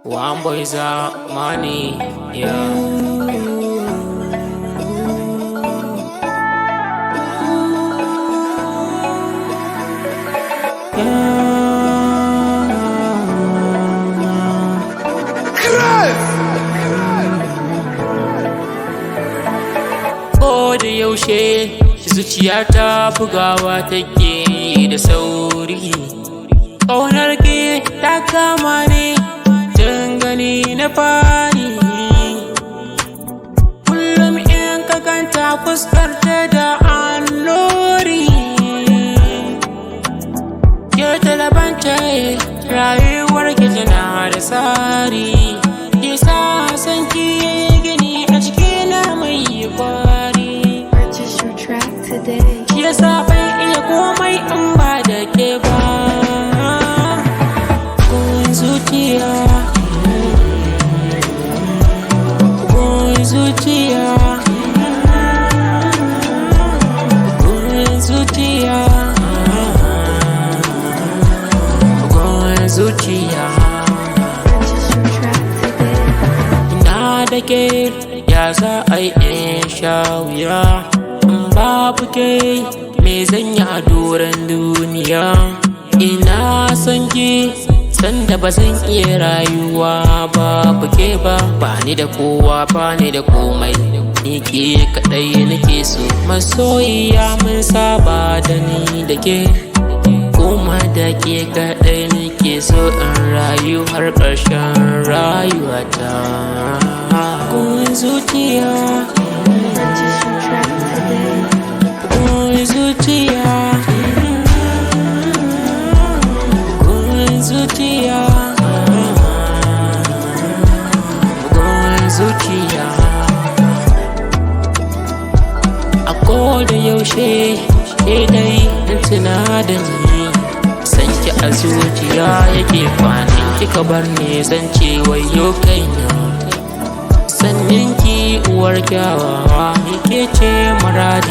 One boy ZAMANI, yeah. Ko da yaushe zuciya ta bugawa take da sauri. Ƙaunar ke ta kama ni tun gani na fari. Kullum in ka ganta fuskar ta da alluri. Ke talabanta rayuwar ki tana da tsari. Isa san ki gini a cikina mai kwari. Shi yasa bai iya komai in ba da ke ba. Zuciya, zuciya, zuciya, zuciya. Ina da ke ya za a yi in sha wuya. Babu ke me zan yi a doron duniya. Ina son ki sanda ba zan iya rayuwa babu ke ba. Bani da kowa bani da komai, ni ke kadai nake so. Masoyiya mun saba da ni da ke, kuma da ke kadai nake so in rayu har ƙarshen rayuwata. Gun zuciya, gun zuciya, zuciya, bugun zuciya. A koda yaushe ke dai in tuna da ni. Sanki a zuciya yake kwana. Kika bar ni zan ce wayo kaina. Sannin ki uwar kyawawa ke ce muradi.